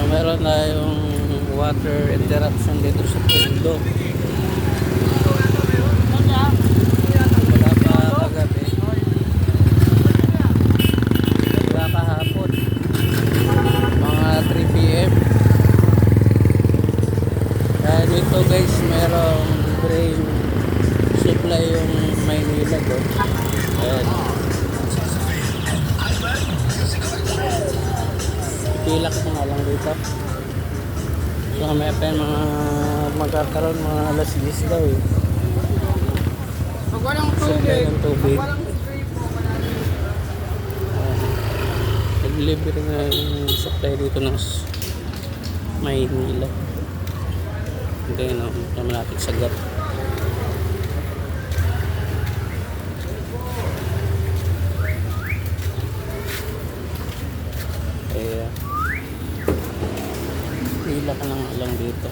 Meron tayong water interruption dito sa pundo. Wala pa kagabi. Wala kahapon. Mga 3 PM. Kaya dito guys, merong drain supply yung Maynila do. Ayan. Pilak ko nga lang dito. So may pa mga magkakaroon mga alas 10 daw eh. Pag walang Supply tubig, ng tubig. walang spray po, wala dito. Nag-deliver na yung supply dito ng Maynila. Hindi no, naman natin sagat. Kaya pila ka lang dito.